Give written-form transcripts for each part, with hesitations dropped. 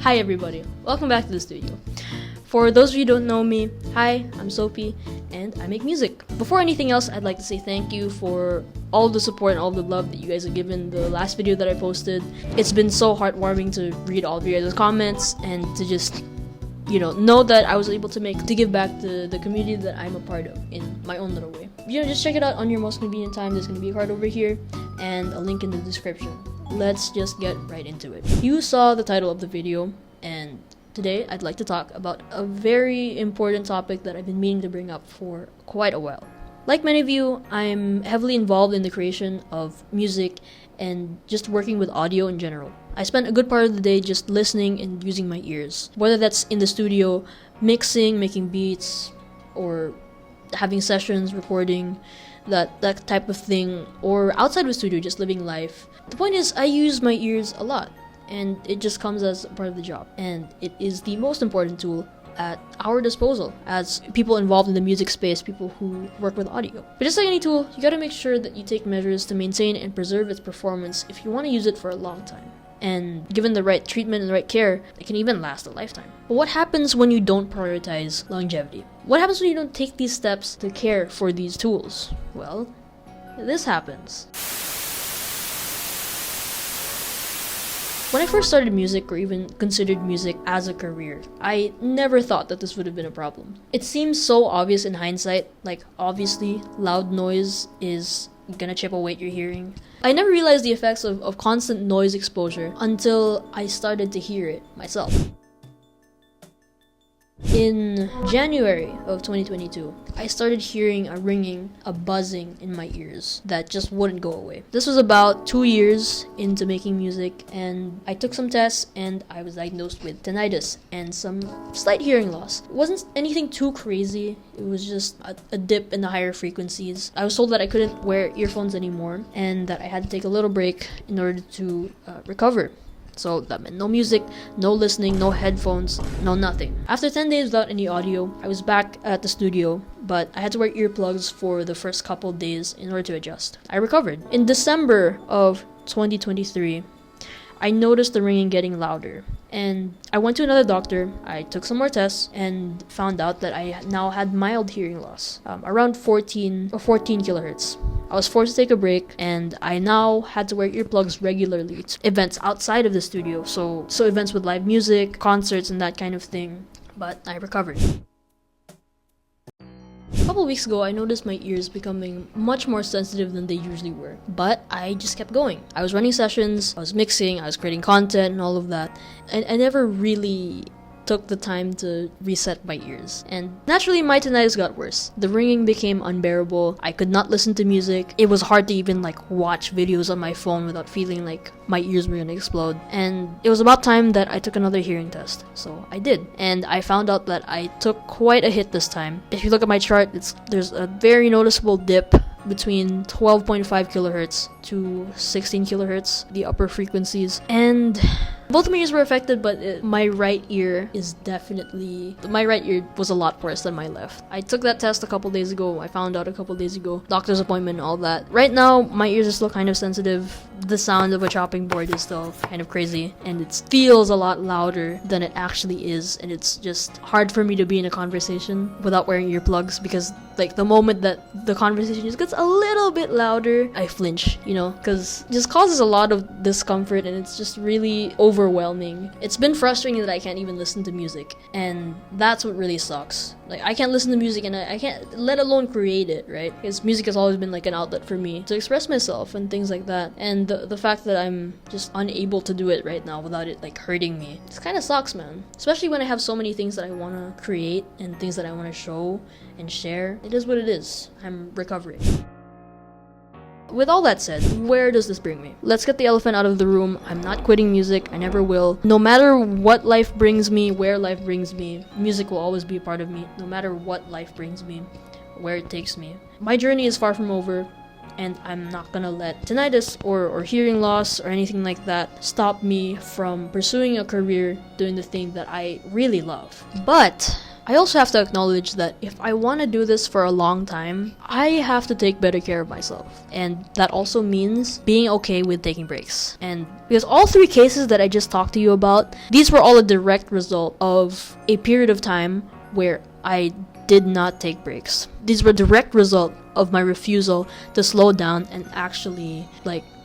Hi everybody, welcome back to the studio. For those of you who don't know me, hi, I'm Sopi, and I make music. Before anything else, I'd like to say thank you for all the support and all the love that you guys have given the last video that I posted. It's been so heartwarming to read all of you guys' comments and to just, know that I was able to give back to the community that I'm a part of in my own little way. Just check it out on your most convenient time. There's going to be a card over here and a link in the description. Let's just get right into it. You saw the title of the video, and today I'd like to talk about a very important topic that I've been meaning to bring up for quite a while. Like many of you, I'm heavily involved in the creation of music and just working with audio in general. I spend a good part of the day just listening and using my ears, whether that's in the studio, mixing, making beats, or having sessions, recording, that type of thing, or outside of the studio, just living life. The point is, I use my ears a lot, and it just comes as a part of the job, and it is the most important tool at our disposal as people involved in the music space, people who work with audio. But just like any tool, you gotta make sure that you take measures to maintain and preserve its performance if you want to use it for a long time. And given the right treatment and the right care, it can even last a lifetime. But what happens when you don't prioritize longevity? What happens when you don't take these steps to care for these tools? Well, this happens. When I first started music, or even considered music as a career, I never thought that this would have been a problem. It seems so obvious in hindsight, like obviously loud noise is gonna chip away at your hearing. I never realized the effects of constant noise exposure until I started to hear it myself. In January of 2022, I started hearing a ringing, a buzzing in my ears that just wouldn't go away. This was about 2 years into making music, and I took some tests and I was diagnosed with tinnitus and some slight hearing loss. It wasn't anything too crazy, it was just a dip in the higher frequencies. I was told that I couldn't wear earphones anymore and that I had to take a little break in order to recover. So that meant no music, no listening, no headphones, no nothing. After 10 days without any audio, I was back at the studio, but I had to wear earplugs for the first couple of days in order to adjust. I recovered. In December of 2023, I noticed the ringing getting louder, and I went to another doctor. I took some more tests and found out that I now had mild hearing loss, around 14 kilohertz. I was forced to take a break, and I now had to wear earplugs regularly to events outside of the studio, so events with live music, concerts, and that kind of thing, but I recovered. A couple weeks ago, I noticed my ears becoming much more sensitive than they usually were, but I just kept going. I was running sessions, I was mixing, I was creating content and all of that, and I never really took the time to reset my ears. And naturally, my tinnitus got worse. The ringing became unbearable. I could not listen to music. It was hard to even watch videos on my phone without feeling like my ears were gonna explode. And it was about time that I took another hearing test. So I did. And I found out that I took quite a hit this time. If you look at my chart, there's a very noticeable dip between 12.5 kilohertz to 16 kilohertz, the upper frequencies. And both of my ears were affected, but my right ear was a lot worse than my left. I took that test a couple days ago. I found out a couple days ago. Doctor's appointment, all that. Right now, my ears are still kind of sensitive. The sound of a chopping board is still kind of crazy, and it feels a lot louder than it actually is, and it's just hard for me to be in a conversation without wearing earplugs, because the moment that the conversation just gets a little bit louder, I flinch, because it just causes a lot of discomfort, and it's just really overwhelming. It's been frustrating that I can't even listen to music, and that's what really sucks. I can't listen to music, and I can't, let alone create it, right? Because music has always been an outlet for me to express myself and things like that. And the fact that I'm just unable to do it right now without it hurting me, it kind of sucks, man. Especially when I have so many things that I want to create and things that I want to show and share. It is what it is. I'm recovering. With all that said, where does this bring me? Let's get the elephant out of the room. I'm not quitting music. I never will. No matter what life brings me, where life brings me, music will always be a part of me. No matter what life brings me, where it takes me. My journey is far from over, and I'm not gonna let tinnitus or hearing loss or anything like that stop me from pursuing a career doing the thing that I really love. But I also have to acknowledge that if I want to do this for a long time, I have to take better care of myself. And that also means being okay with taking breaks. And because all three cases that I just talked to you about, these were all a direct result of a period of time where I did not take breaks. These were direct result of my refusal to slow down and actually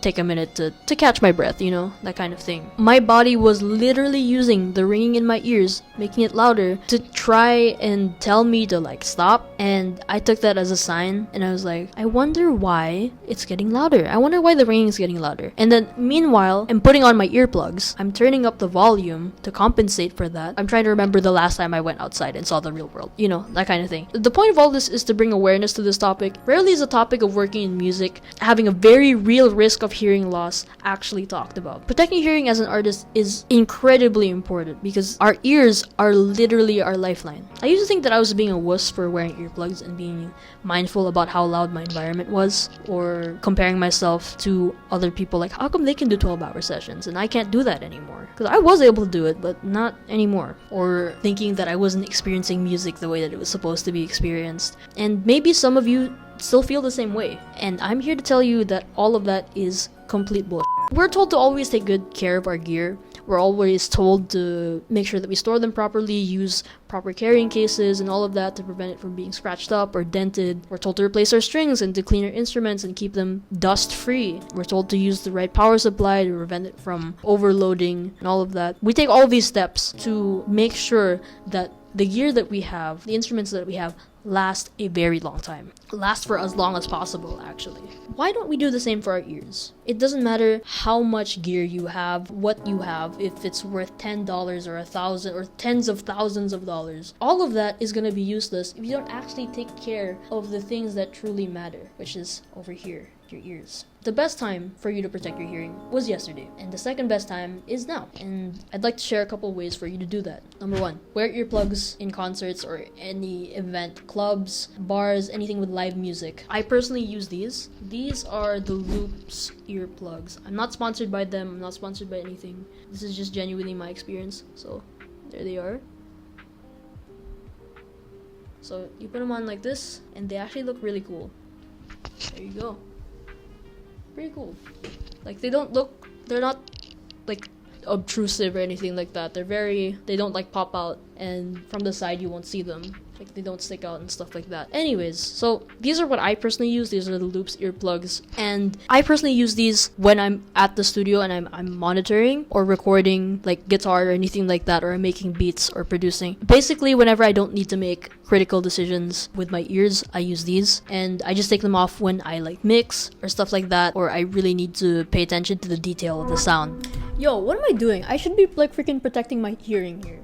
take a minute to catch my breath, that kind of thing. My body was literally using the ringing in my ears, making it louder, to try and tell me to stop. And I took that as a sign, and I was like, I wonder why it's getting louder. I wonder why the ringing is getting louder. And then meanwhile, I'm putting on my earplugs. I'm turning up the volume to compensate for that. I'm trying to remember the last time I went outside and saw the real world, that kind of thing. The point of all this is to bring awareness to this topic. Rarely is a topic of working in music having a very real risk of hearing loss actually talked about. Protecting hearing as an artist is incredibly important because our ears are literally our lifeline. I used to think that I was being a wuss for wearing earplugs and being mindful about how loud my environment was, or comparing myself to other people, how come they can do 12-hour sessions and I can't do that anymore? Because I was able to do it, but not anymore. Or thinking that I wasn't experiencing music the way that it was supposed to be experienced. And maybe some of you still feel the same way. And I'm here to tell you that all of that is complete bullshit. We're told to always take good care of our gear. We're always told to make sure that we store them properly, use proper carrying cases and all of that to prevent it from being scratched up or dented. We're told to replace our strings and to clean our instruments and keep them dust free. We're told to use the right power supply to prevent it from overloading and all of that. We take all these steps to make sure that the gear that we have, the instruments that we have, last a very long time. Last for as long as possible, actually. Why don't we do the same for our ears? It doesn't matter how much gear you have, what you have, if it's worth $10 or $1,000 or tens of thousands of dollars. All of that is going to be useless if you don't actually take care of the things that truly matter, which is over here, your ears. The best time for you to protect your hearing was yesterday, and the second best time is now. And I'd like to share a couple ways for you to do that. Number one, wear earplugs in concerts or any event, clubs, bars, anything with live music. I personally use these. These are the Loops earplugs. I'm not sponsored by them. I'm not sponsored by anything. This is just genuinely my experience. So there they are. So you put them on like this, and they actually look really cool. There you go. Pretty cool. They're not obtrusive or anything like that. They don't pop out, and from the side you won't see them. They don't stick out and stuff like that. Anyways, so these are what I personally use. These are the Loops earplugs, and I personally use these when I'm at the studio and I'm monitoring or recording guitar or anything like that, or I'm making beats or producing. Basically, whenever I don't need to make critical decisions with my ears, I use these, and I just take them off when I mix or stuff like that, or I really need to pay attention to the detail of the sound. Yo, what am I doing? I should be freaking protecting my hearing here.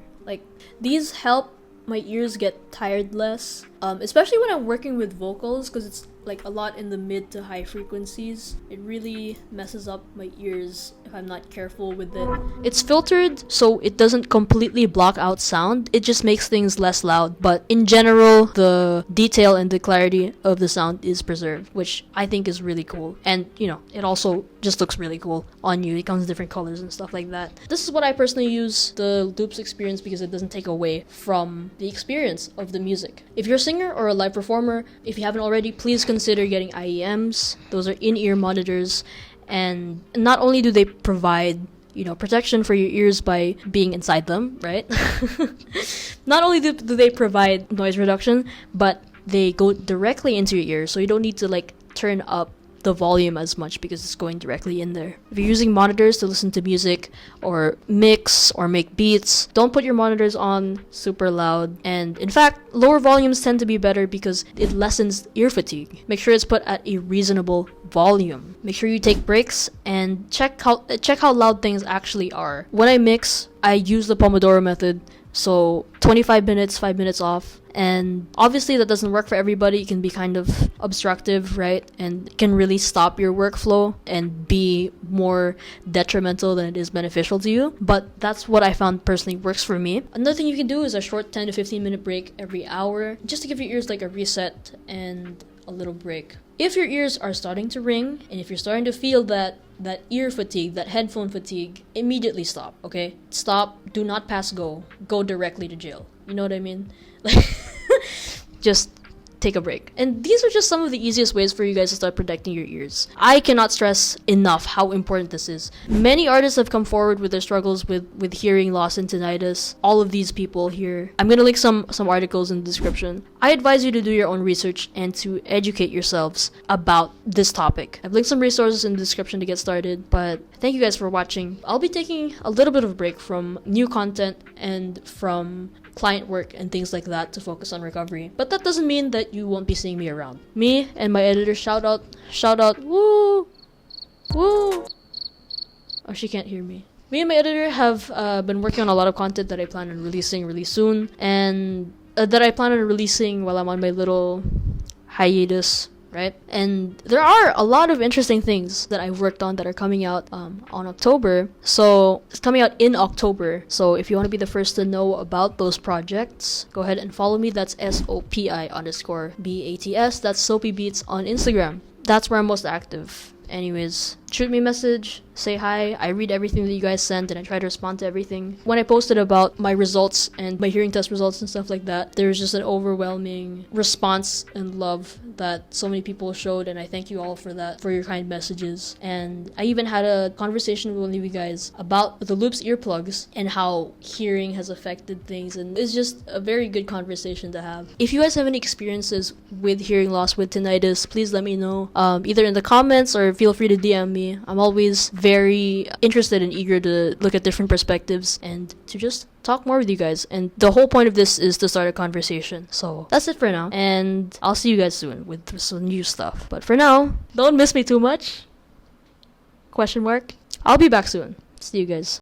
These help my ears get tired less, especially when I'm working with vocals, because it's a lot in the mid to high frequencies. It really messes up my ears if I'm not careful with it. It's filtered so it doesn't completely block out sound. It just makes things less loud, but in general, the detail and the clarity of the sound is preserved, which I think is really cool. And it also just looks really cool on you. It comes in different colors and stuff like that. This is what I personally use the Loops experience, because it doesn't take away from the experience of the music. If you're a singer or a live performer, if you haven't already, please consider getting IEMs. Those are in-ear monitors, and not only do they provide protection for your ears by being inside them, right? Not only do they provide noise reduction, but they go directly into your ears, so you don't need to turn up the volume as much because it's going directly in there. If you're using monitors to listen to music or mix or make beats, don't put your monitors on super loud. And in fact, lower volumes tend to be better because it lessens ear fatigue. Make sure it's put at a reasonable volume. Make sure you take breaks and check how loud things actually are. When I mix, I use the Pomodoro method. So 25 minutes, 5 minutes off. And obviously that doesn't work for everybody. It can be kind of obstructive, right? And it can really stop your workflow and be more detrimental than it is beneficial to you. But that's what I found personally works for me. Another thing you can do is a short 10 to 15 minute break every hour, just to give your ears a reset and a little break. If your ears are starting to ring, and if you're starting to feel that that ear fatigue, that headphone fatigue, immediately stop, okay? Stop, do not pass go. Go directly to jail. You know what I mean? Like, just take a break. And these are just some of the easiest ways for you guys to start protecting your ears. I cannot stress enough how important this is. Many artists have come forward with their struggles with hearing loss and tinnitus. All of these people here. I'm gonna link some articles in the description. I advise you to do your own research and to educate yourselves about this topic. I've linked some resources in the description to get started, but thank you guys for watching. I'll be taking a little bit of a break from new content and from client work and things like that to focus on recovery. But that doesn't mean that you won't be seeing me around. Me and my editor, shout out, woo, woo. Oh, she can't hear me. Me and my editor have been working on a lot of content that I plan on releasing really soon, and that I plan on releasing while I'm on my little hiatus, right? And there are a lot of interesting things that I've worked on that are coming out on October. So it's coming out in October. So if you want to be the first to know about those projects, go ahead and follow me. That's SOPI_BATS. That's Soapy Beats on Instagram. That's where I'm most active. Anyways, shoot me a message, say hi. I read everything that you guys send and I try to respond to everything. When I posted about my results and my hearing test results and stuff like that, there's just an overwhelming response and love that so many people showed, and I thank you all for that, for your kind messages. And I even had a conversation with one of you guys about the Loops earplugs and how hearing has affected things, and it's just a very good conversation to have. If you guys have any experiences with hearing loss, with tinnitus, please let me know, either in the comments or feel free to DM me. I'm always very interested and eager to look at different perspectives and to just talk more with you guys. And the whole point of this is to start a conversation. So that's it for now, and I'll see you guys soon with some new stuff. But for now, don't miss me too much. Question mark. I'll be back soon. See you guys.